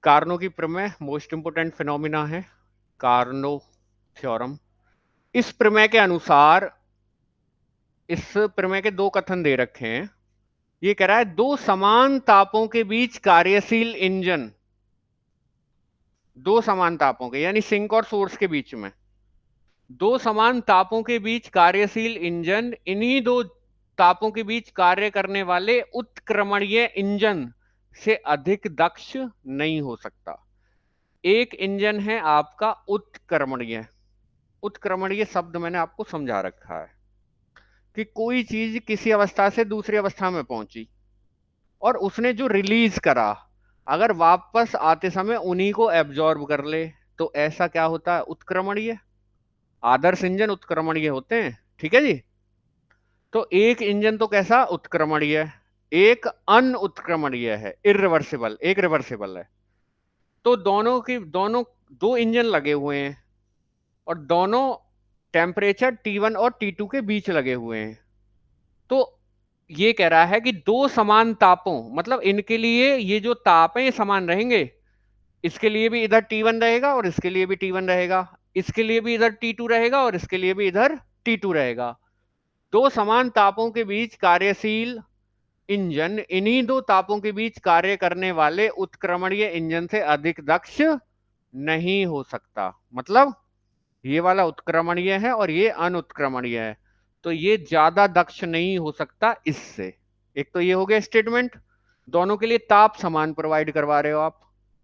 Karnaugh की प्रमेय most important phenomena है, कार्नो थ्योरम। इस प्रमेय के अनुसार, इस प्रमेय के दो कथन दे रखे हैं। ये कह रहा है दो समान तापों के बीच कार्यशील इंजन, दो समान तापों के यानी सिंक और सोर्स के बीच में दो समान तापों के बीच कार्यशील इंजन इन्हीं दो तापों के बीच कार्य करने वाले उत्क्रमणीय इंजन से अधिक दक्ष नहीं हो सकता। एक इंजन है आपका उत्क्रमणीय। उत्क्रमणीय शब्द मैंने आपको समझा रखा है कि कोई चीज किसी अवस्था से दूसरी अवस्था में पहुंची और उसने जो रिलीज करा, अगर वापस आते समय उन्हीं को एब्जॉर्ब कर ले तो ऐसा क्या होता है? उत्क्रमणीय। आदर्श इंजन उत्क्रमणीय होते हैं, ठीक है जी। तो एक इंजन तो कैसा? उत्क्रमणीय। एक अन उत्क्रमणीय है, इरिवर्सिबल, एक रिवर्सिबल है। तो दोनों दो इंजन लगे हुए हैं और दोनों टेम्परेचर T1 और T2 के बीच लगे हुए हैं। तो ये कह रहा है कि दो समान तापों, मतलब इनके लिए ये जो ताप है ये समान रहेंगे। इसके लिए भी इधर T1 रहेगा और इसके लिए भी T1 रहेगा, इसके लिए भी इधर T2 रहेगा और इसके लिए भी इधर T2 रहेगा। दो समान तापों के बीच कार्यशील इंजन इन्हीं दो तापों के बीच कार्य करने वाले उत्क्रमणीय इंजन से अधिक दक्ष नहीं हो सकता। मतलब ये वाला उत्क्रमणीय है और ये अनुत्क्रमणीय है, तो ये ज्यादा दक्ष नहीं हो सकता इससे। एक तो ये हो गया स्टेटमेंट, दोनों के लिए ताप समान प्रोवाइड करवा रहे हो आप,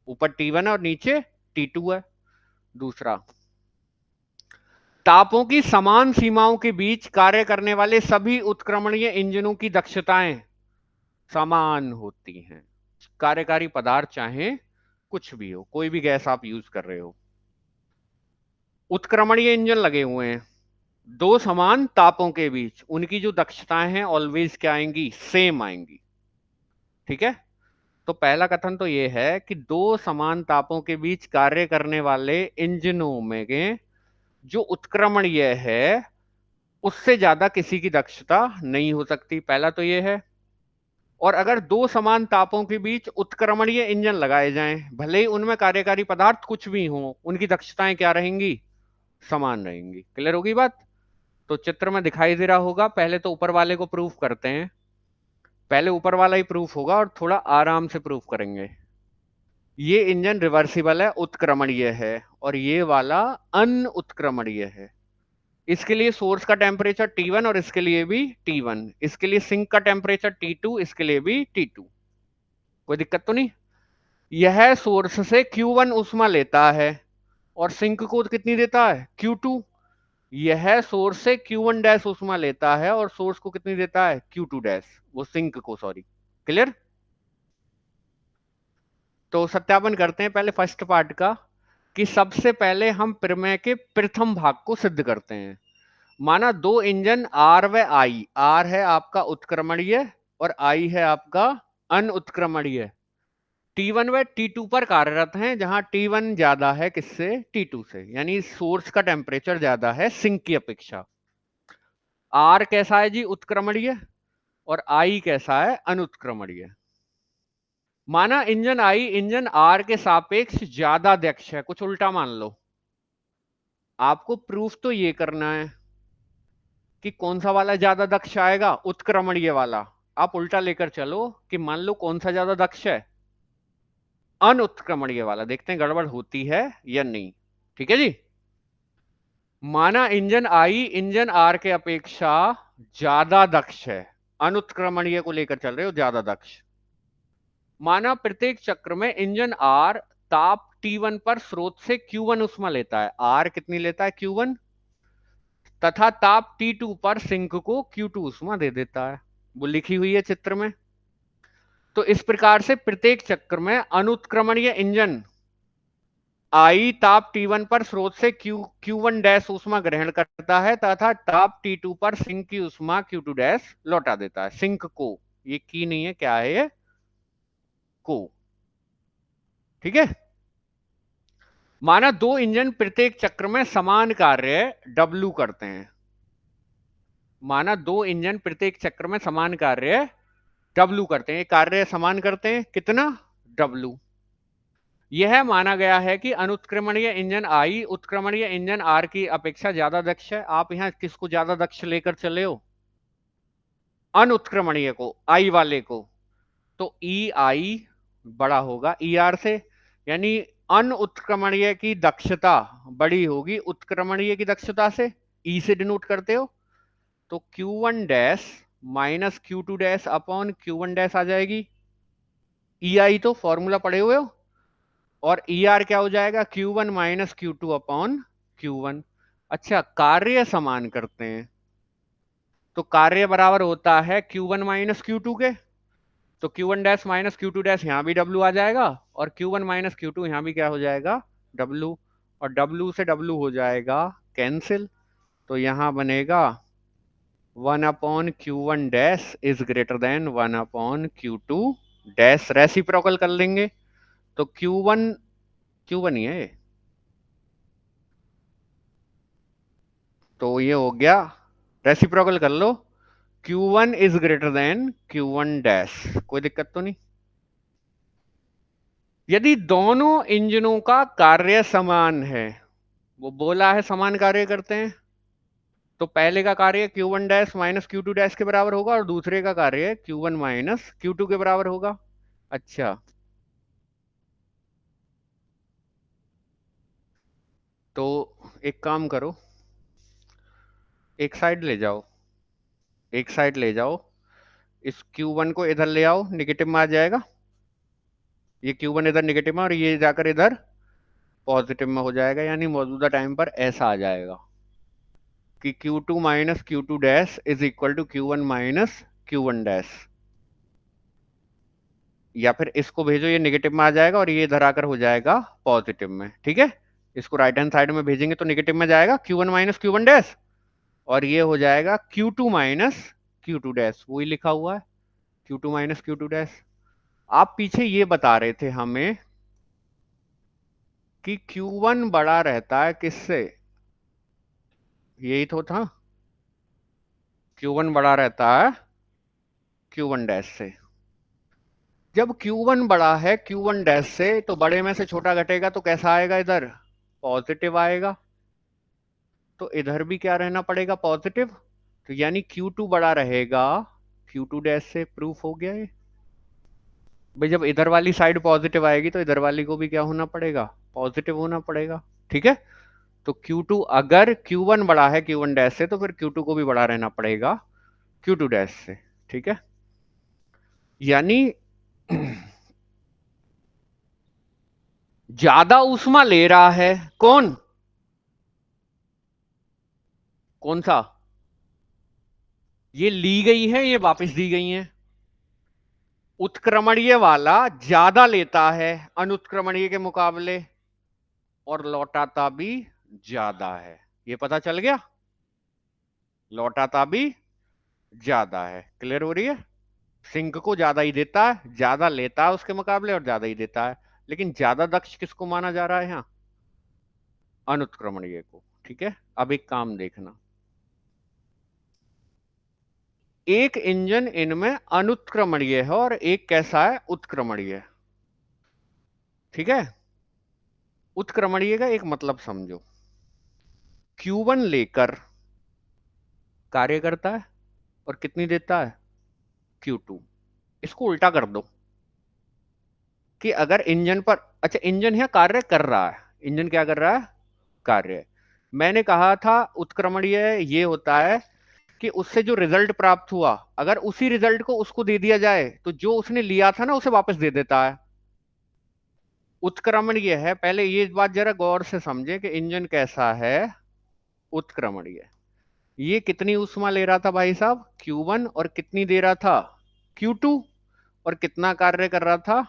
ऊपर T1 और नीचे T2 है। दूसरा, तापों की समान सीमाओं के बीच कार्य करने वाले सभी उत्क्रमणीय इंजनों की दक्षताएं समान होती हैं। कार्यकारी पदार्थ चाहे कुछ भी हो, कोई भी गैस आप यूज कर रहे हो, उत्क्रमणीय इंजन लगे हुए हैं, दो समान तापों के बीच उनकी जो दक्षताएं हैं ऑलवेज क्या आएंगी? सेम आएंगी। ठीक है। तो पहला कथन तो ये है कि दो समान तापों के बीच कार्य करने वाले इंजनों में जो उत्क्रमणीय है उससे ज्यादा किसी की दक्षता नहीं हो सकती। पहला तो ये है। और अगर दो समान तापों के बीच उत्क्रमणीय इंजन लगाए जाएं, भले ही उनमें कार्यकारी पदार्थ कुछ भी हो, उनकी दक्षताएं क्या रहेंगी? समान रहेंगी। क्लियर होगी बात? तो चित्र में दिखाई दे रहा होगा। पहले तो ऊपर वाले को प्रूफ करते हैं, पहले ऊपर वाला ही प्रूफ होगा और थोड़ा आराम से प्रूफ करेंगे। ये इंजन रिवर्सिबल है, उत्क्रमणीय है, और ये वाला अन उत्क्रमणीय है। इसके लिए सोर्स का टेम्परेचर T1 और इसके लिए भी T1, इसके लिए सिंक का टेम्परेचर T2, इसके लिए भी T2। कोई दिक्कत तो नहीं? यह सोर्स से Q1 उष्मा लेता है और सिंक को कितनी देता है? Q2। यह सोर्स से Q1 डैश उष्मा लेता है और सोर्स को कितनी देता है? Q2 डैश, वो सिंक को, सॉरी। क्लियर? तो सत्यापन करते हैं पहले फर्स्ट पार्ट का, कि सबसे पहले हम प्रमेय के प्रथम भाग को सिद्ध करते हैं। माना दो इंजन R व I, R है आपका उत्क्रमणीय और I है आपका अन उत्क्रमणीय, T1 व T2 पर कार्यरत हैं, जहां T1 ज्यादा है किससे? T2 से, यानी सोर्स का टेम्परेचर ज्यादा है सिंक की अपेक्षा। R कैसा है जी? उत्क्रमणीय। और I कैसा है? अनुत्क्रमणीय। माना इंजन I इंजन R के सापेक्ष ज्यादा दक्ष है, कुछ उल्टा मान लो। आपको प्रूफ तो ये करना है कि कौन सा वाला ज्यादा दक्ष आएगा? उत्क्रमणीय वाला। आप उल्टा लेकर चलो कि मान लो कौन सा ज्यादा दक्ष है? अनुत्क्रमणीय वाला। देखते हैं गड़बड़ होती है या नहीं। ठीक है जी। माना इंजन I इंजन R के अपेक्षा ज्यादा दक्ष है, अनुत्क्रमणीय को लेकर चल रहे हो, ज्यादा दक्ष। माना प्रत्येक चक्र में इंजन R ताप T1 पर स्रोत से Q1 उष्मा लेता है। R कितनी लेता है? Q1। तथा ताप T2 पर सिंक को Q2 उष्मा दे देता है। वो लिखी हुई है चित्र में। तो इस प्रकार से प्रत्येक चक्र में अनुत्क्रमणीय इंजन I ताप T1 पर स्रोत से Q1 डैश उष्मा ग्रहण करता है तथा ताप T2 पर सिंक की उष्मा Q2 डैश लौटा देता है। सिंक को, ये की नहीं है, क्या है ये? को। ठीक है। माना दो इंजन प्रत्येक चक्र में समान कार्य W करते हैं। माना दो इंजन प्रत्येक चक्र में समान कार्य W करते हैं। कार्य समान करते हैं, कितना? W। यह माना गया है कि अनुत्क्रमणीय इंजन आई उत्क्रमणीय इंजन आर की अपेक्षा ज्यादा दक्ष है। आप यहां किसको ज्यादा दक्ष लेकर चले हो? अनुत्क्रमणीय को, आई वाले को। तो ई आई बड़ा होगा ई आर से, यानी अनुत्क्रमणीय की दक्षता बड़ी होगी उत्क्रमणीय की दक्षता से। ई से डिनोट करते हो, तो Q1 dash minus Q2 dash upon Q1 dash आ जाएगी। ई आई तो फॉर्मूला पढ़े हुए हो। और ई आर क्या हो जाएगा? Q1 minus Q2 upon Q1। अच्छा, कार्य समान करते हैं तो कार्य बराबर होता है Q1 माइनस Q2 के। तो Q1 dash minus Q2 dash यहाँ भी W आ जाएगा, और Q1 माइनस Q2 यहाँ भी क्या हो जाएगा? W। और W से W हो जाएगा कैंसिल, तो यहाँ बनेगा 1 upon Q1 dash is greater than 1 upon Q2 dash. Reciprocal कर लेंगे तो Q1 ही है ये। तो ये हो गया, रेसिप्रोकल कर लो, Q1 is greater than Q1 dash. कोई दिक्कत तो नहीं? यदि दोनों इंजनों का कार्य समान है, वो बोला है समान कार्य करते हैं, तो पहले का कार्य Q1 dash minus Q2 dash के बराबर होगा और दूसरे का कार्य Q1 माइनस Q2 के बराबर होगा। अच्छा, तो एक काम करो, एक साइड ले जाओ, एक साइड ले जाओ, इस Q1 को इधर ले आओ, निगेटिव में आ जाएगा। ये Q1 इधर निगेटिव में और ये जाकर इधर पॉजिटिव में हो जाएगा, यानी मौजूदा टाइम पर ऐसा आ जाएगा कि Q2 minus Q2 dash is equal to Q1 minus Q1 dash. या फिर इसको भेजो, ये नेगेटिव में आ जाएगा और ये इधर आकर हो जाएगा पॉजिटिव में। ठीक है, इसको राइट हैंड साइड में भेजेंगे तो नेगेटिव में जाएगा Q1 माइनस Q1 डैश, और ये हो जाएगा Q2 माइनस Q2 डैश, वही लिखा हुआ है Q2 माइनस Q2 डैश। आप पीछे ये बता रहे थे हमें कि Q1 बड़ा रहता है किससे? यही तो था, Q1 बड़ा रहता है Q1 डैश से। जब Q1 बड़ा है Q1 डैश से, तो बड़े में से छोटा घटेगा तो कैसा आएगा? इधर पॉजिटिव आएगा। तो इधर भी क्या रहना पड़ेगा? पॉजिटिव। तो यानी Q2 बड़ा रहेगा Q2 डैश से। प्रूफ हो गया ये भाई। जब इधर वाली साइड पॉजिटिव आएगी तो इधर वाली को भी क्या होना पड़ेगा? पॉजिटिव होना पड़ेगा। ठीक है, तो Q2 अगर Q1 बड़ा है Q1 डैश से, तो फिर Q2 को भी बड़ा रहना पड़ेगा Q2 डैश से। ठीक है, यानी ज्यादा ऊष्मा ले रहा है कौन? कौन सा? ये ली गई है, ये वापस दी गई है। उत्क्रमणीय वाला ज्यादा लेता है अनुत्क्रमणीय के मुकाबले, और लौटाता भी ज्यादा है। ये पता चल गया, लौटाता भी ज्यादा है। क्लियर हो रही है? सिंक को ज्यादा ही देता है, ज्यादा लेता है उसके मुकाबले और ज्यादा ही देता है, लेकिन ज्यादा दक्ष किसको माना जा रहा है यहाँ? अनुत्क्रमणीय को। ठीक है, अब एक काम देखना, एक इंजन इनमें अनुत्क्रमणीय है और एक कैसा है? उत्क्रमणीय। ठीक है, उत्क्रमणीय का एक मतलब समझो, Q1 लेकर कार्य करता है और कितनी देता है? Q2। इसको उल्टा कर दो कि अगर इंजन पर, अच्छा इंजन यहाँ कार्य कर रहा है, इंजन क्या कर रहा है? कार्य। मैंने कहा था उत्क्रमणीय ये होता है कि उससे जो रिजल्ट प्राप्त हुआ, अगर उसी रिजल्ट को उसको दे दिया जाए तो जो उसने लिया था ना उसे वापस दे देता है। उत्क्रमणीय है, पहले ये बात जरा गौर से समझे कि इंजन कैसा है? उत्क्रमणीय। ये कितनी ऊष्मा ले रहा था भाई साहब? Q1। और कितनी दे रहा था? Q2। और कितना कार्य कर रहा था?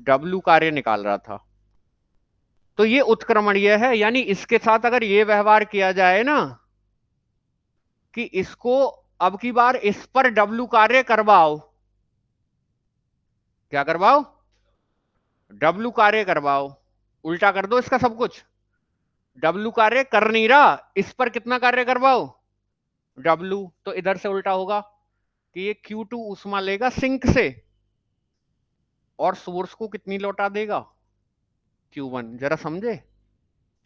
W कार्य निकाल रहा था। तो ये उत्क्रमणीय है, यानी इसके साथ अगर ये व्यवहार किया जाए ना कि इसको अब की बार इस पर W कार्य करवाओ, क्या करवाओ? W कार्य करवाओ। उल्टा कर दो इसका सब कुछ, W कार्य कर नहीं रहा, इस पर कितना कार्य करवाओ? W। तो इधर से उल्टा होगा कि ये Q2 ऊष्मा लेगा सिंक से और सोर्स को कितनी लौटा देगा? Q1। जरा समझे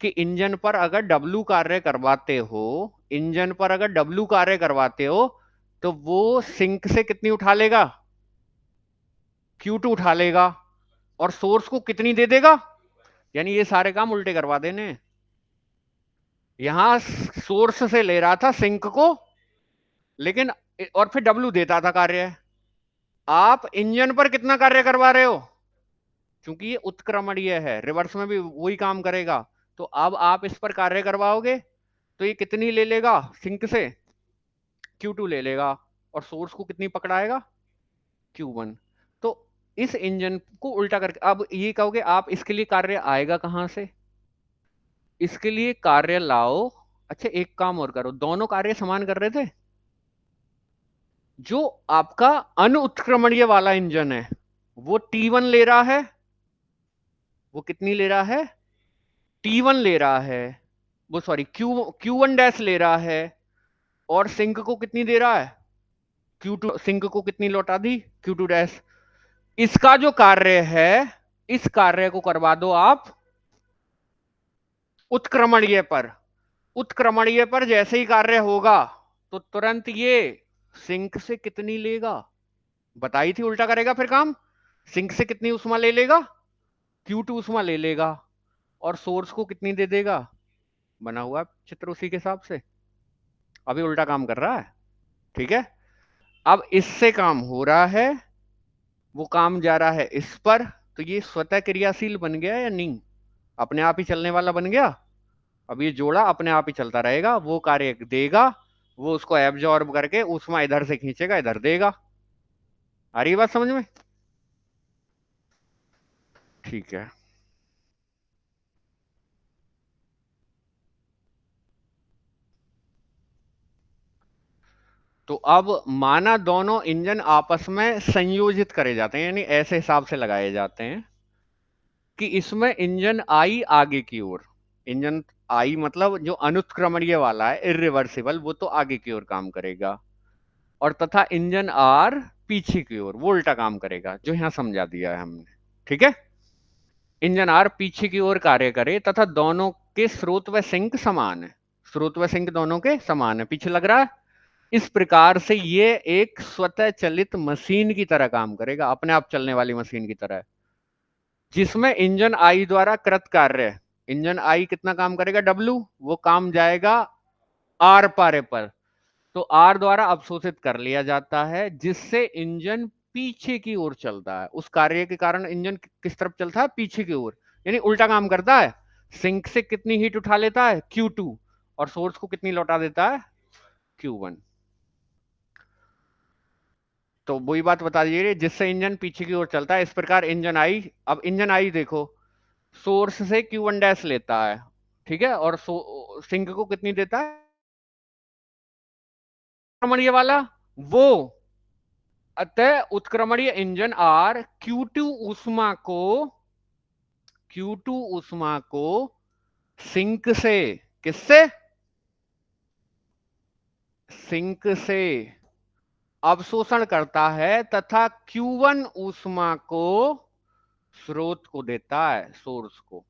कि इंजन पर अगर W कार्य करवाते हो, इंजन पर अगर W कार्य करवाते हो तो वो सिंक से कितनी उठा लेगा? Q2 उठा लेगा। और सोर्स को कितनी दे देगा? यानी ये सारे काम उल्टे करवा देने। यहां सोर्स से ले रहा था सिंक को, लेकिन और फिर W देता था कार्य। आप इंजन पर कितना कार्य करवा रहे हो? क्योंकि ये उत्क्रमणीय है, रिवर्स में भी वही काम करेगा। तो अब आप इस पर कार्य करवाओगे तो ये कितनी ले लेगा सिंक से? Q2 ले लेगा। और सोर्स को कितनी पकड़ाएगा? Q1। तो इस इंजन को उल्टा करके अब ये कहोगे आप इसके लिए कार्य आएगा कहां से? इसके लिए कार्य लाओ। अच्छा एक काम और करो, दोनों कार्य समान कर रहे थे। जो आपका अनुत्क्रमणीय वाला इंजन है वो T1 ले रहा है। वो कितनी ले रहा है? T1 ले रहा है। वो सॉरी Q1 डैश ले रहा है। और सिंक को कितनी दे रहा है? Q2। सिंक को कितनी लौटा दी? Q2 dash. इसका जो कार्य है, इस कार्य को करवा दो आप उत्क्रमणीय पर। उत्क्रमणीय पर जैसे ही कार्य होगा तो तुरंत ये सिंक से कितनी लेगा? बताई थी उल्टा करेगा फिर काम। सिंक से कितनी उष्मा ले लेगा? Q2 उष्मा ले लेगा। और सोर्स को कितनी दे देगा? बना हुआ चित्र उसी के हिसाब से। अभी उल्टा काम कर रहा है। ठीक है। अब इससे काम हो रहा है, वो काम जा रहा है इस पर। तो ये स्वतः क्रियाशील बन गया या नहीं? अपने आप ही चलने वाला बन गया। अब ये जोड़ा अपने आप ही चलता रहेगा, वो कार्य देगा, वो उसको एब्जॉर्ब करके ऊष्मा इधर से खींचेगा, इधर देगा। आ रही बात समझ में? ठीक है। तो अब माना दोनों इंजन आपस में संयोजित करे जाते हैं, यानी ऐसे हिसाब से लगाए जाते हैं कि इसमें इंजन आई आगे की ओर। इंजन आई मतलब जो अनुत्क्रमणीय वाला है, इरिवर्सिबल, वो तो आगे की ओर काम करेगा। और तथा इंजन आर पीछे की ओर, वो उल्टा काम करेगा, जो यहां समझा दिया है हमने। ठीक है। इंजन आर पीछे की ओर कार्य करे तथा दोनों के स्रोत व सिंक समान है। स्रोत व सिंक दोनों के समान है, पीछे लग रहा है। इस प्रकार से ये एक स्वतः चलित मशीन की तरह काम करेगा, अपने आप चलने वाली मशीन की तरह, जिसमें इंजन आई द्वारा कृत कार्य। इंजन आई कितना काम करेगा? W। वो काम जाएगा आर पारे पर। तो आर द्वारा अवशोषित कर लिया जाता है, जिससे इंजन पीछे की ओर चलता है। उस कार्य के कारण इंजन किस तरफ चलता है? पीछे की ओर, यानी उल्टा काम करता है। सिंक से कितनी हीट उठा लेता है? Q2। और सोर्स को कितनी लौटा देता है? Q1। तो वही बात बता दीजिए, जिससे इंजन पीछे की ओर चलता है। इस प्रकार इंजन आई, अब इंजन आई देखो, सोर्स से Q1 डैश लेता है, ठीक है, और सिंक को कितनी देता है? उत्क्रमणीय वाला वो। अतः उत्क्रमणीय इंजन आर Q2 उष्मा को सिंक से, किससे? सिंक से अवशोषण करता है तथा Q1 उष्मा को स्रोत को देता है, सोर्स को।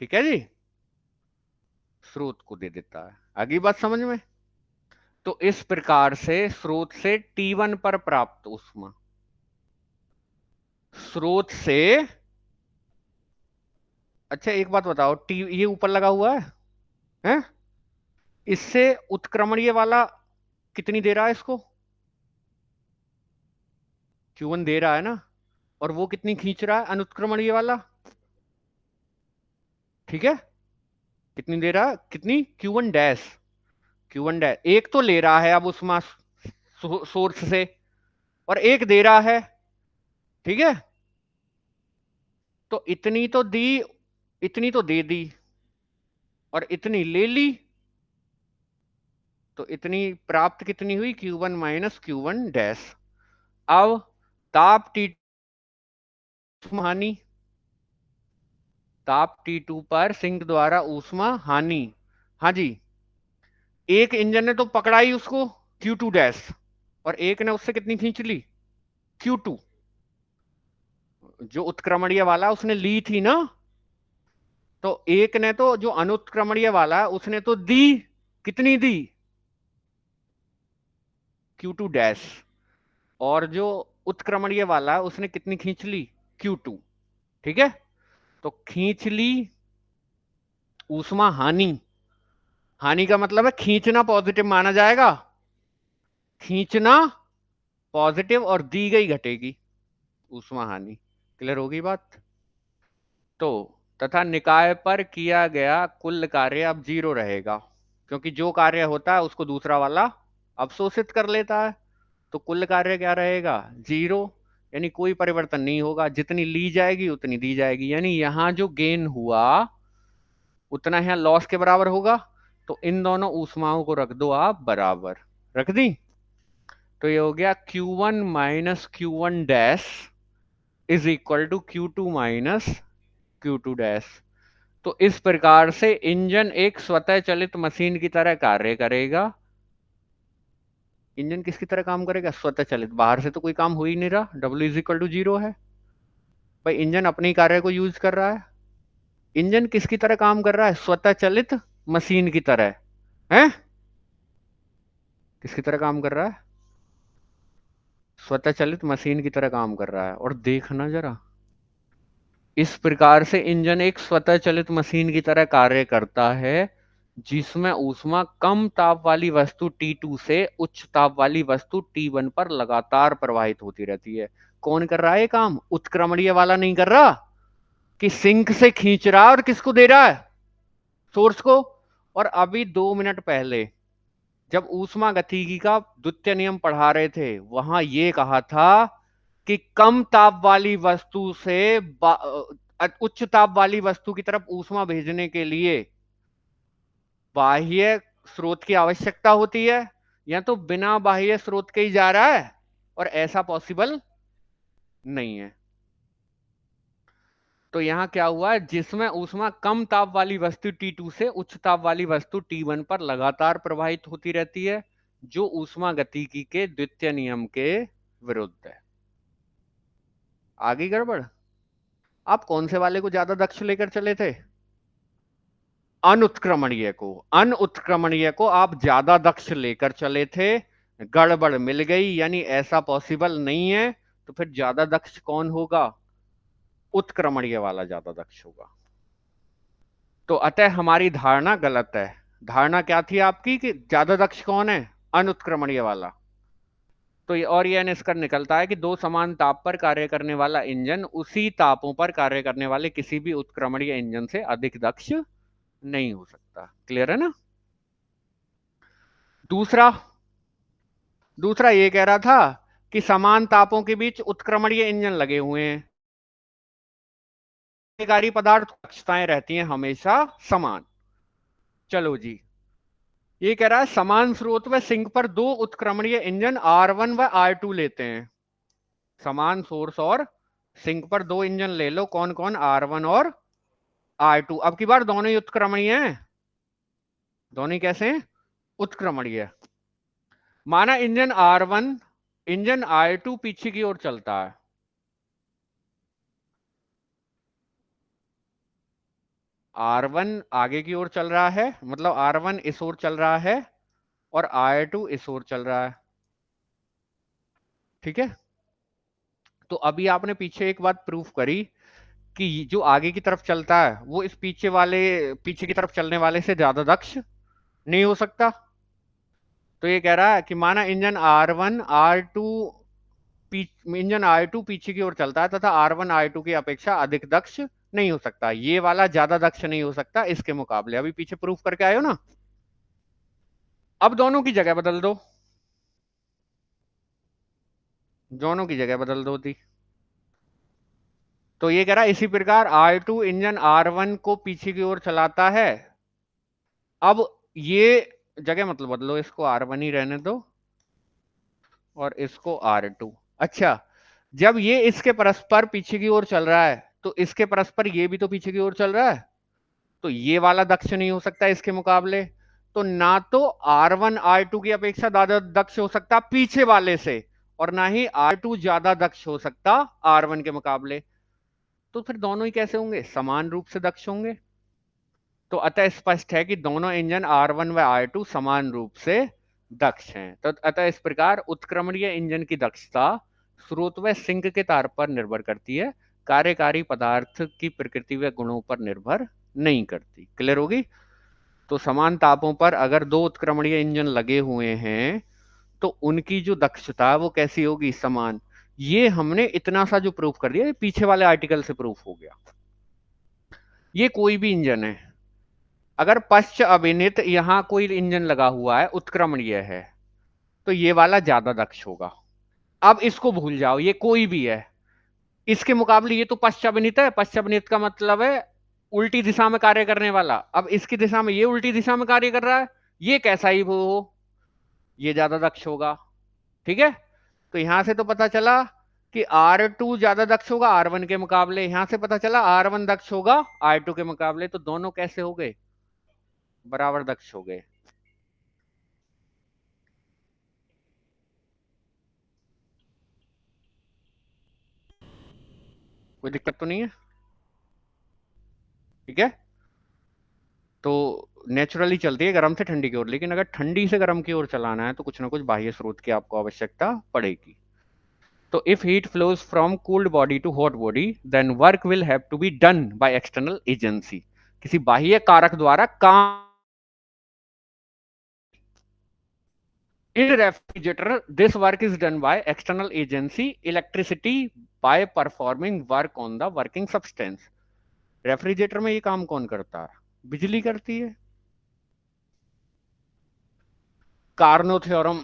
ठीक है जी, स्रोत को दे देता है। आगे बात समझ में? तो इस प्रकार से स्रोत से T1 पर प्राप्त ऊष्मा, स्रोत से। अच्छा एक बात बताओ, टी ये ऊपर लगा हुआ है, हैं? इससे उत्क्रमणीय वाला कितनी दे रहा है इसको? Q1 दे रहा है ना। और वो कितनी खींच रहा है अनुत्क्रमणीय वाला? ठीक है। कितनी दे रहा है? कितनी? Q1 dash. Q1 डैश एक तो ले रहा है अब उष्मा सोर्स से, और एक दे रहा है। ठीक है। तो इतनी तो दी, इतनी तो दे दी, और इतनी ले ली। तो इतनी प्राप्त कितनी हुई? Q1 minus Q1 dash. अब ताप T हानि, ताप T2 पर सिंक द्वारा ऊष्मा हानि। हाँ जी। एक इंजन ने तो पकड़ाई उसको Q2 डैश, और एक ने उससे कितनी खींच ली? Q2। जो उत्क्रमणीय वाला उसने ली थी ना, तो एक ने तो जो अनुत्क्रमणीय वाला है उसने तो दी, कितनी दी, Q2 डैश, और जो उत्क्रमणीय वाला है उसने कितनी खींच ली, Q2। ठीक है, तो खींच ली ऊष्मा हानि। हानि का मतलब है खींचना पॉजिटिव माना जाएगा, खींचना पॉजिटिव और दी गई घटेगी ऊष्मा हानि। क्लियर होगी बात। तो तथा निकाय पर किया गया कुल कार्य अब 0 रहेगा, क्योंकि जो कार्य होता है उसको दूसरा वाला अवशोषित कर लेता है। तो कुल कार्य क्या रहेगा, 0, यानी कोई परिवर्तन नहीं होगा, जितनी ली जाएगी उतनी दी जाएगी, यानी यहां जो गेन हुआ उतना यहाँ लॉस के बराबर होगा। तो इन दोनों ऊष्माओं को रख दो आप बराबर, रख दी। तो ये हो गया Q1 minus Q1 dash is equal to Q2 minus Q2 dash. तो इस प्रकार से इंजन एक स्वतः चलित मशीन की तरह कार्य करेगा। इंजन किसकी तरह काम करेगा, स्वतः चलित, बाहर से तो कोई काम हो ही नहीं रहा, W इज इक्वल टू 0 है। भाई इंजन अपने कार्य को यूज कर रहा है। इंजन किसकी तरह काम कर रहा है, स्वतः चलित मशीन की तरह है। किसकी तरह काम कर रहा है, स्वतः चलित मशीन की तरह काम कर रहा है। और देखना जरा, इस प्रकार से इंजन एक स्वतः चलित मशीन की तरह कार्य करता है, जिसमें ऊष्मा कम ताप वाली वस्तु T2 से उच्च ताप वाली वस्तु T1 पर लगातार प्रवाहित होती रहती है। कौन कर रहा है ये काम, उत्क्रमणीय वाला नहीं कर रहा, कि सिंक से खींच रहा है और किसको दे रहा है, सोर्स को। और अभी 2 मिनट पहले जब ऊष्मा गतिकी का द्वितीय नियम पढ़ा रहे थे, वहां ये कहा था कि कम ताप वाली वस्तु से उच्च ताप वाली वस्तु की तरफ ऊष्मा भेजने के लिए बाह्य स्रोत की आवश्यकता होती है, या तो बिना बाह्य स्रोत के ही जा रहा है, और ऐसा पॉसिबल नहीं है। तो यहां क्या हुआ है, जिसमें ऊष्मा कम ताप वाली वस्तु T2 से उच्च ताप वाली वस्तु T1 पर लगातार प्रवाहित होती रहती है, जो ऊष्मा गतिकी के द्वितीय नियम के विरुद्ध है। आगे गड़बड़। आप कौन से वाले को ज्यादा दक्ष लेकर चले थे, अनुत्क्रमणीय को। अनुत्क्रमणीय को आप ज्यादा दक्ष लेकर चले थे, गड़बड़ मिल गई, यानी ऐसा पॉसिबल नहीं है। तो फिर ज्यादा दक्ष कौन होगा, उत्क्रमणीय वाला ज्यादा दक्ष होगा। तो अतः हमारी धारणा गलत है। धारणा क्या थी आपकी, कि ज्यादा दक्ष कौन है, अनुत्क्रमणीय वाला। तो ये और ये निष्कर्ष निकलता है कि दो समान ताप पर कार्य करने वाला इंजन उसी तापों पर कार्य करने वाले किसी भी उत्क्रमणीय इंजन से अधिक दक्ष नहीं हो सकता। क्लियर है ना। दूसरा दूसरा ये कह रहा था कि समान तापों के बीच उत्क्रमणीय इंजन लगे हुए हैं, कार्यकारी पदार्थ दक्षताएं रहती हैं हमेशा समान। चलो जी, ये कह रहा है समान स्रोत व सिंक पर दो उत्क्रमणीय इंजन R1 व R2 लेते हैं। समान सोर्स और सिंक पर दो इंजन ले लो, कौन कौन, R1 और R2। अब की बार दोनों ही उत्क्रमणीय हैं। दोनों ही कैसे हैं, उत्क्रमणीय। माना इंजन R1, इंजन R2 पीछे की ओर चलता है। R1 आगे की ओर चल रहा है, मतलब R1 इस ओर चल रहा है और R2 इस ओर चल रहा है। ठीक है, तो अभी आपने पीछे एक बात प्रूफ करी कि जो आगे की तरफ चलता है वो इस पीछे की तरफ चलने वाले से ज्यादा दक्ष नहीं हो सकता। तो ये कह रहा है कि माना इंजन R2 पीछे की ओर चलता है तथा R1 R2 की अपेक्षा अधिक दक्ष नहीं हो सकता। ये वाला ज्यादा दक्ष नहीं हो सकता इसके मुकाबले। अभी पीछे प्रूफ करके आए हो ना। अब दोनों की जगह बदल दो, दोनों की जगह बदल दो थी। तो ये कह रहा है इसी प्रकार R2 इंजन R1 को पीछे की ओर चलाता है। अब ये जगह मतलब बदलो, इसको R1 ही रहने दो और इसको R2। अच्छा, जब ये इसके परस्पर पीछे की ओर चल रहा है तो इसके परस्पर ये भी तो पीछे की ओर चल रहा है, तो ये वाला दक्ष नहीं हो सकता इसके मुकाबले। तो ना तो R1 R2 की अपेक्षा ज्यादा दक्ष हो सकता पीछे वाले से, और ना ही R2 ज्यादा दक्ष हो सकता R1 के मुकाबले। तो फिर दोनों ही कैसे होंगे, समान रूप से दक्ष होंगे। तो अतः स्पष्ट है कि दोनों इंजन R1 व R2 समान रूप से दक्ष हैं। तो अतः इस प्रकार उत्क्रमणीय इंजन की दक्षता स्रोत व सिंक के तार पर निर्भर करती है, कार्यकारी पदार्थ की प्रकृति व गुणों पर निर्भर नहीं करती। क्लियर होगी? तो समान तापों पर अगर दो उत्क्रमणीय इंजन लगे हुए हैं तो उनकी जो दक्षता वो कैसी होगी? समान। ये हमने इतना सा जो प्रूफ कर दिया, ये पीछे वाले आर्टिकल से प्रूफ हो गया। ये कोई भी इंजन है, अगर पश्च अभिनित यहां कोई इंजन लगा हुआ है, उत्क्रमणीय है, तो ये वाला ज्यादा दक्ष होगा। अब इसको भूल जाओ, ये कोई भी है, इसके मुकाबले ये तो पश्चावनित है। पश्चावनित का मतलब है उल्टी दिशा में कार्य करने वाला। अब इसकी दिशा में ये उल्टी दिशा में कार्य कर रहा है, ये कैसा ही हो, ये ज्यादा दक्ष होगा। ठीक है, तो यहां से तो पता चला कि R2 ज्यादा दक्ष होगा R1 के मुकाबले। यहां से पता चला R1 दक्ष होगा R2 के मुकाबले। तो दोनों कैसे हो गए? बराबर दक्ष हो गए। कोई दिक्कत तो नहीं है? ठीक है, तो नेचुरली चलती है गर्म से ठंडी की ओर, लेकिन अगर ठंडी से गर्म की ओर चलाना है तो कुछ ना कुछ बाह्य स्रोत की आपको आवश्यकता पड़ेगी। तो if heat flows from cooled body to hot body then work will have to be done by external agency. किसी बाह्य कारक द्वारा काम। In refrigerator, this work is done by external agency, electricity, by performing work on the working substance. Refrigerator में ये काम कौन करता है? बिजली करती है। कार्नो थ्योरम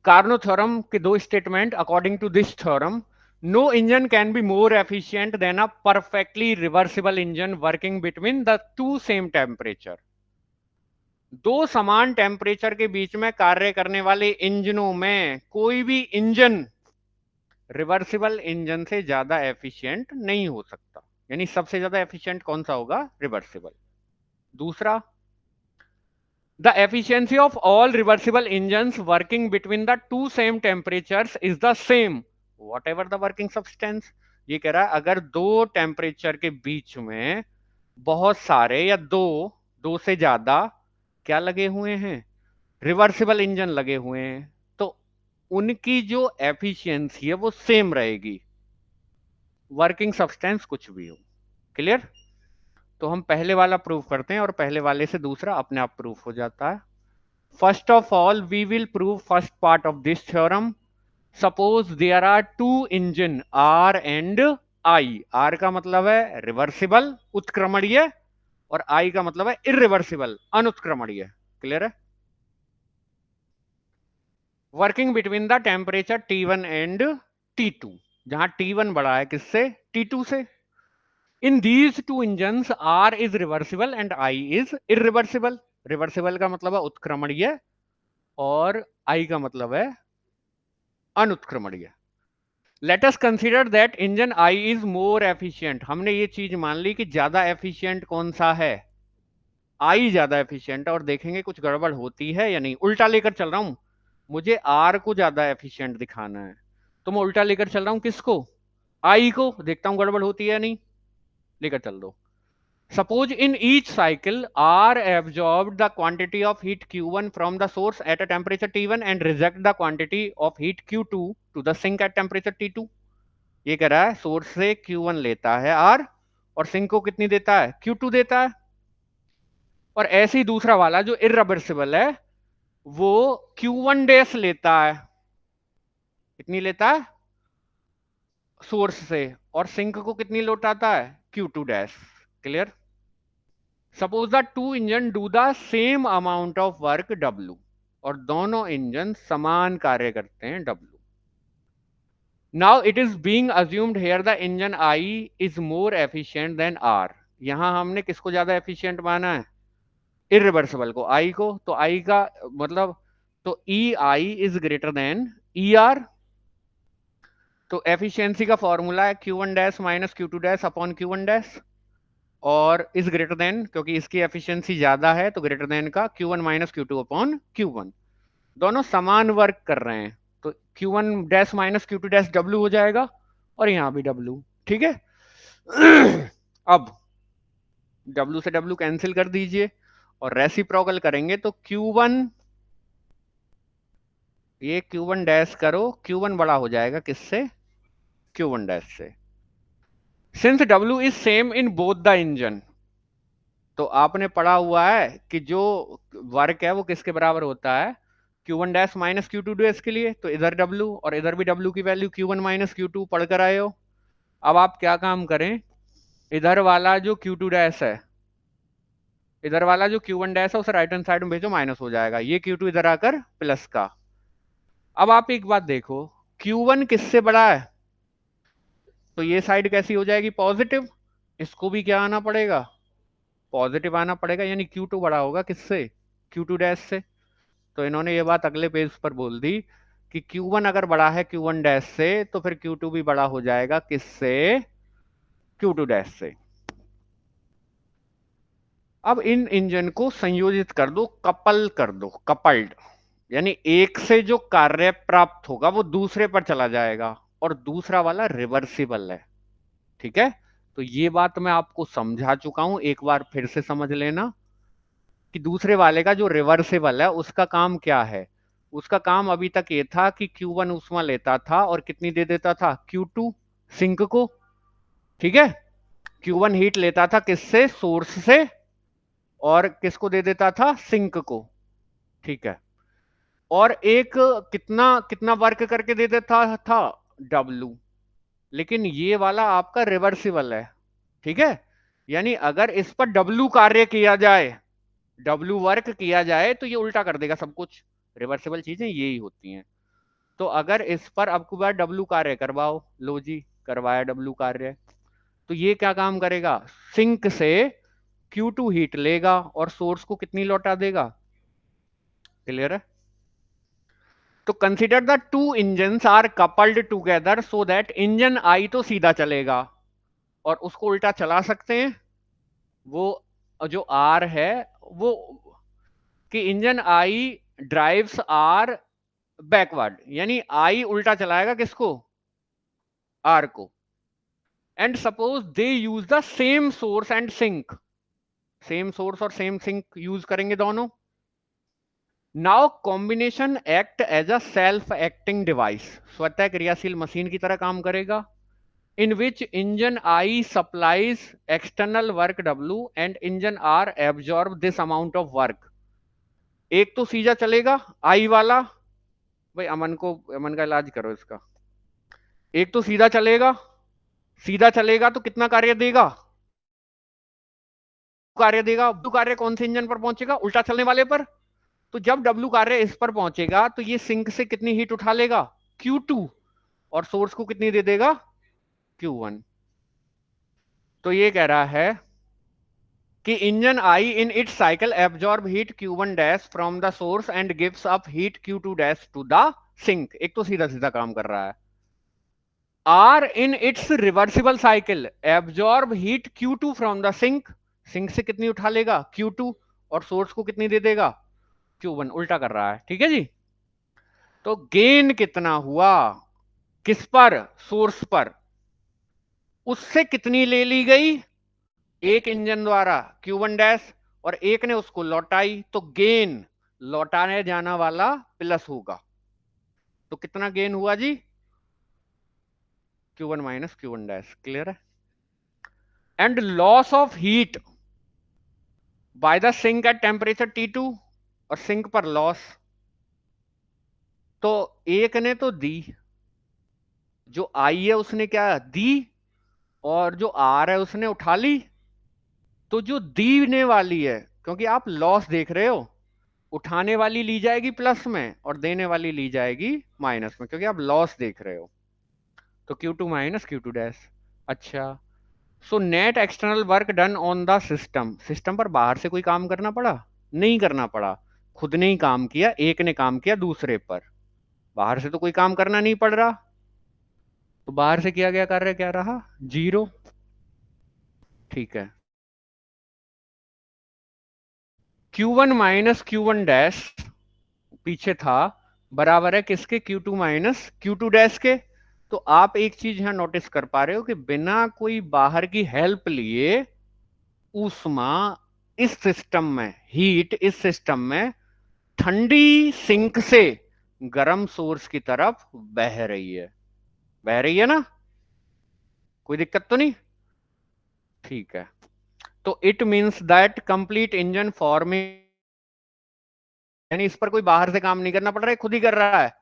कार्नो थ्योरम के दो statement. According to this theorem, no engine can be more efficient than a perfectly reversible engine working between the two same temperature. दो समान टेम्परेचर के बीच में कार्य करने वाले इंजनों में कोई भी इंजन रिवर्सिबल इंजन से ज्यादा एफिशिएंट नहीं हो सकता। यानी सबसे ज्यादा एफिशिएंट कौन सा होगा? रिवर्सिबल। दूसरा, the efficiency of all reversible engines working between the two same temperatures is the same what ever the working substance. ये कह रहा है अगर दो टेम्परेचर के बीच में बहुत सारे या दो दो से ज्यादा क्या लगे हुए हैं? रिवर्सिबल इंजन लगे हुए हैं, तो उनकी जो एफिशिएंसी है वो सेम रहेगी, वर्किंग सब्सटेंस कुछ भी हो। क्लियर? तो हम पहले वाला प्रूफ करते हैं और पहले वाले से दूसरा अपने आप प्रूफ हो जाता है। First of all we will prove first part of this theorem. Suppose there are two engine R and I. R का मतलब है रिवर्सिबल उत्क्रमणीय और आई का मतलब है इरिवर्सिबल अनुत्क्रमणीय। क्लियर है? Working between the temperature T1 and T2, जहां T1 बड़ा है किससे? T2 से। In these two engines R is reversible and I is irreversible. Reversible का मतलब है उत्क्रमणीय और I का मतलब है अनुत्क्रमणीय। Let us consider that engine I is more efficient. हमने ये चीज मान ली कि ज्यादा एफिशिएंट कौन सा है? I ज्यादा एफिशिएंट है। और देखेंगे कुछ गड़बड़ होती है या नहीं। उल्टा लेकर चल रहा हूं, मुझे R को ज्यादा एफिशिएंट दिखाना है, तो मैं उल्टा लेकर चल रहा हूं किसको? I को। देखता हूं गड़बड़ होती है या नहीं, लेकर चल दो। Suppose in each cycle R absorbed the quantity of heat Q1 from the source at a temperature T1 and reject the quantity of heat Q2 to the sink at temperature T2। ये कह रहा है source से Q1 लेता है R और sink को कितनी देता है? Q2 देता है। और ऐसे ही दूसरा वाला जो इरिवर्सिबल है वो Q1 डैश लेता है। कितनी लेता है? सोर्स से। और सिंक को कितनी लौटाता है? Q2 dash. Clear? Suppose the two engine do the same amount of work W और दोनों इंजन समान कार्य करते हैं W। Now it is being assumed here the engine I is more efficient then R। यहां हमने किसको ज्यादा एफिशिएंट माना है? इरिवर्सिबल को, I को। तो I का मतलब, तो EI is greater than ER। तो एफिशिएंसी का फॉर्मूला है Q1 dash minus Q2 dash upon Q1 dash. और इज ग्रेटर देन, क्योंकि इसकी एफिशिएंसी ज्यादा है तो ग्रेटर देन का Q1 minus Q2 upon Q1। दोनों समान वर्क कर रहे हैं तो Q1 dash minus Q2 dash W हो जाएगा और यहां भी W। ठीक है? अब W से W कैंसिल कर दीजिए और रेसिप्रोकल करेंगे तो Q1, ये Q1 डैश करो, Q1 बड़ा हो जाएगा किससे? Q1 डैश से। Since W is same in both the engine, तो आपने पढ़ा हुआ है कि जो वर्क है वो किसके बराबर होता है? Q1 dash minus Q2 dash के लिए, तो इधर W और इधर भी W की वैल्यू Q1 माइनस Q2 पढ़ कर आए हो। अब आप क्या काम करें, इधर वाला जो Q2 डैश है, इधर वाला जो Q1 डैश है उसे राइट हैंड साइड में भेजो, माइनस हो जाएगा, ये Q2 इधर आकर प्लस का। अब आप एक बात देखो, Q1 किससे बड़ा है, तो ये साइड कैसी हो जाएगी? पॉजिटिव। इसको भी क्या आना पड़ेगा? पॉजिटिव आना पड़ेगा, यानी Q2 बड़ा होगा किससे? Q2 डैश से। तो इन्होंने ये बात अगले पेज पर बोल दी कि Q1 अगर बड़ा है Q1 डैश से, तो फिर Q2 भी बड़ा हो जाएगा किससे? Q2 डैश से। अब इन इंजन को संयोजित कर दो, कपल कर दो, कपल्ड, यानी एक से जो कार्य प्राप्त होगा वो दूसरे पर चला जाएगा, और दूसरा वाला रिवर्सिबल है। ठीक है, तो ये बात मैं आपको समझा चुका हूं, एक बार फिर से समझ लेना कि दूसरे वाले का जो रिवर्सिबल है उसका काम क्या है। उसका काम अभी तक ये था कि Q1 ऊष्मा लेता था और कितनी दे देता था? Q2 सिंक को। ठीक है, Q1 हीट लेता था किससे? सोर्स से, और किसको दे देता था? सिंक को। ठीक है, और एक कितना कितना वर्क करके दे देता था? W। लेकिन ये वाला आपका रिवर्सिबल है। ठीक है, यानी अगर इस पर W कार्य किया जाए, W वर्क किया जाए, तो ये उल्टा कर देगा सब कुछ। रिवर्सिबल चीजें यही होती हैं। तो अगर इस पर अब की बार W कार्य करवाओ, लो जी करवाया W कार्य, तो ये क्या काम करेगा? सिंक से Q2 हीट लेगा और सोर्स को कितनी लौटा देगा? क्लियर है? तो consider the two engine are coupled together so that engine I तो सीधा चलेगा, और उसको उल्टा चला सकते हैं। वो जो आर है वो, कि engine I drives R backward, यानी आई उल्टा चलाएगा किसको? आर को। And suppose they use the same source and sink, same source और सेम सिंक यूज करेंगे दोनों। Now combination act as a self acting device, स्वतः क्रियाशील मशीन की तरह काम करेगा, in which engine I supplies external work W and engine R absorb this amount of work। एक तो सीधा चलेगा I वाला, भाई अमन का इलाज करो इसका। एक तो सीधा चलेगा, सीधा चलेगा तो कितना कार्य देगा? कार्य देगा। W कार्य कौन से इंजन पर पहुंचेगा? उल्टा चलने वाले पर। तो जब W कार्य इस पर पहुंचेगा तो ये सिंक से कितनी हीट उठा लेगा? Q2, और सोर्स को कितनी दे देगा? Q1। तो ये कह रहा है कि engine I in it cycle absorb heat Q1 dash from the source and gives up heat Q2 dash to the sink. एक तो सीधा सीधा काम कर रहा है। R in its reversible cycle absorb heat Q2 from the sink, sink से कितनी उठा लेगा? Q2, और सोर्स को कितनी दे देगा? Q1। उल्टा कर रहा है। ठीक है जी। तो गेन कितना हुआ? किस पर? सोर्स पर। उससे कितनी ले ली गई? एक इंजन द्वारा Q1 डैश, और एक ने उसको लौटाई, तो गेन लौटाने जाना वाला प्लस होगा। तो कितना गेन हुआ जी? Q1 minus Q1 dash. Clear है? And loss of heat by the sink at temperature T2, और सिंक पर लॉस। तो एक ने तो दी, जो आई है उसने क्या दी, और जो आर है उसने उठा ली। तो जो दीने वाली है, क्योंकि आप लॉस देख रहे हो, उठाने वाली ली जाएगी प्लस में और देने वाली ली जाएगी माइनस में, क्योंकि आप लॉस देख रहे हो। तो Q2 माइनस Q2 डैश। अच्छा, so net external work done on the system, system पर बाहर से कोई काम करना पड़ा? नहीं करना पड़ा, खुद ने ही काम किया, एक ने काम किया दूसरे पर, बाहर से तो कोई काम करना नहीं पड़ रहा। तो बाहर से किया गया कार्य क्या रहा? 0। ठीक है, Q1 माइनस Q1 डैश पीछे था, बराबर है किसके? Q2 माइनस Q2 डैश के। तो आप एक चीज यहां नोटिस कर पा रहे हो कि बिना कोई बाहर की हेल्प लिए ऊष्मा इस सिस्टम में, हीट इस सिस्टम में ठंडी सिंक से गर्म सोर्स की तरफ बह रही है। बह रही है ना? कोई दिक्कत तो नहीं? ठीक है। तो it means that complete engine forming, यानी इस पर कोई बाहर से काम नहीं करना पड़ रहा है, खुद ही कर रहा है।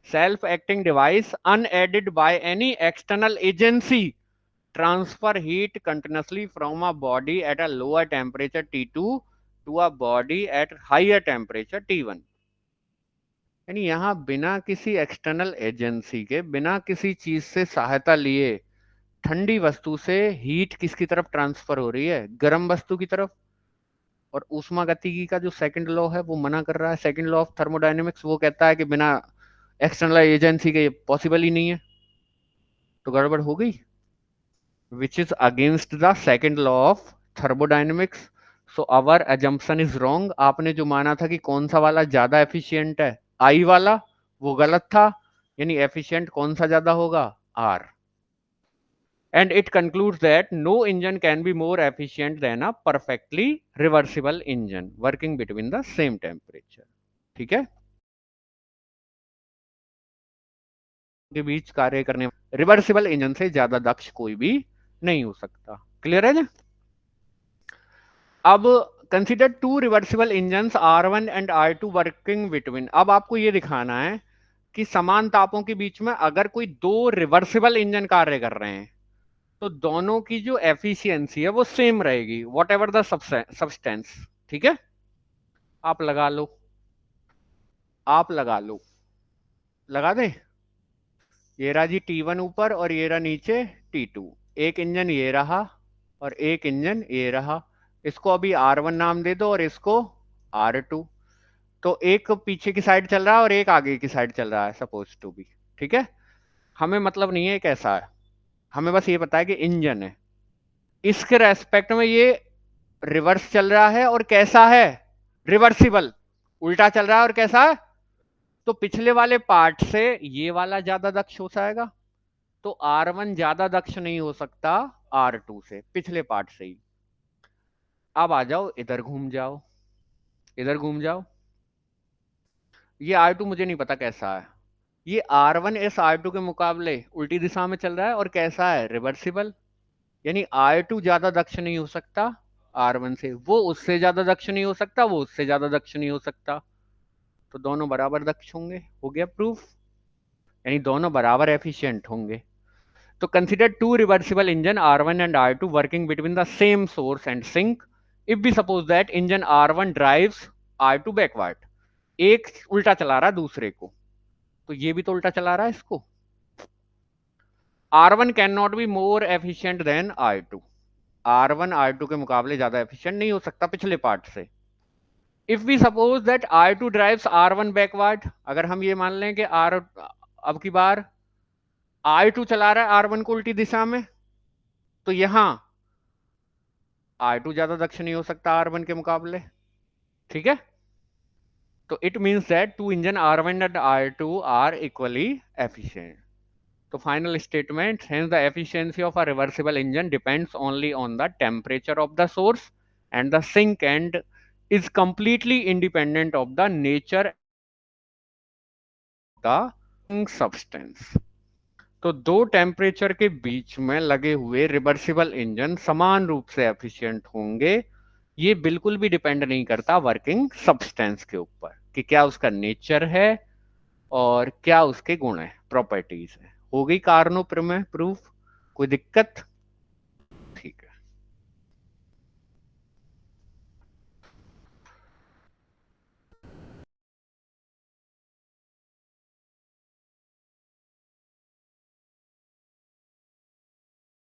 Self acting device unaided by any external agency transfer heat continuously from a body at a lower temperature T2 to a body at higher temperature T1। यानी यहां बिना किसी एक्सटर्नल एजेंसी के, बिना किसी चीज से सहायता लिए ठंडी वस्तु से हीट किसकी तरफ ट्रांसफर हो रही है? गर्म वस्तु की तरफ। और ऊष्मा गतिकी का जो सेकंड लॉ है वो मना कर रहा है, सेकंड लॉ ऑफ थर्मोडायनेमिक्स, वो कहता है कि बिना एक्सटर्नल एजेंसी के पॉसिबल ही नहीं है। तो गड़बड़ हो गई, which is against the second law of thermodynamics. So our assumption is wrong. आपने जो माना था कि कौन सा वाला ज्यादा एफिशिएंट है, आई वाला, वो गलत था। यानी एफिशिएंट कौन सा ज्यादा होगा? Are. And it concludes that no engine can be more efficient than a perfectly reversible engine working between the same temperature। ठीक है? के बीच कार्य करने रिवर्सिबल इंजन से ज्यादा दक्ष कोई भी नहीं हो सकता। क्लियर है ना? अब consider two reversible engine R1 and R2 working between. अब आपको यह दिखाना है कि समान तापों के बीच में अगर कोई दो रिवर्सिबल इंजन कार्य कर रहे हैं तो दोनों की जो एफिशिएंसी है वो सेम रहेगी, वॉट एवर द सब्सटेंस। ठीक है? आप लगा लो, आप लगा लो, लगा दें। ये रहा जी T1 ऊपर और ये रहा नीचे T2। एक इंजन ये रहा और एक इंजन ये रहा। इसको अभी R1 नाम दे दो और इसको R2। तो एक पीछे की साइड चल रहा है और एक आगे की साइड चल रहा है, सपोज टू बी। ठीक है? हमें मतलब नहीं है कैसा है, हमें बस ये पता है कि इंजन है। इसके रेस्पेक्ट में ये रिवर्स चल रहा है और कैसा है? रिवर्सिबल। उल्टा चल रहा है और कैसा है? तो पिछले वाले पार्ट से ये वाला ज्यादा दक्ष हो जाएगा, तो R1 ज्यादा दक्ष नहीं हो सकता R2 से, पिछले पार्ट से ही। अब आ जाओ इधर, घूम जाओ, इधर घूम जाओ। ये R2 मुझे नहीं पता कैसा है। ये R1 इस R2 के मुकाबले उल्टी दिशा में चल रहा है और कैसा है? रिवर्सिबल। यानी R2 ज्यादा दक्ष नहीं हो सकता R1 से, वो उससे ज्यादा दक्ष नहीं हो सकता, वो उससे ज्यादा दक्ष नहीं हो सकता। तो दोनों बराबर दक्ष होंगे। हो गया प्रूफ। यानी दोनों बराबर एफिशिएंट होंगे। तो consider two reversible engine R1 and R2 working between the same source and sink if we suppose that engine R1 drives R2 backward। एक उल्टा चला रहा है दूसरे को, तो ये भी तो उल्टा चला रहा है इसको। R1 can not be more efficient then R2। R1 R2 के मुकाबले ज्यादा एफिशिएंट नहीं हो सकता पिछले पार्ट से। If we suppose that R2 drives R1 backward, अगर हम ये मान लें कि अब की बार R2 चला रहा है R1 को उल्टी दिशा में, तो यहां R2 ज्यादा दक्ष नहीं हो सकता R1 के मुकाबले। ठीक है? तो it means that two engine R1 and R2 are equally efficient. तो final statement, hence the efficiency of a reversible engine depends only on the temperature of the source and the sink and is completely independent of the nature of the substance। तो दो temperature के बीच में लगे हुए reversible engine समान रूप से efficient होंगे। ये बिल्कुल भी डिपेंड नहीं करता वर्किंग सब्सटेंस के ऊपर कि क्या उसका नेचर है और क्या उसके गुण है, प्रॉपर्टीज है। हो गई कारणों प्रमेय प्रूफ? कोई दिक्कत?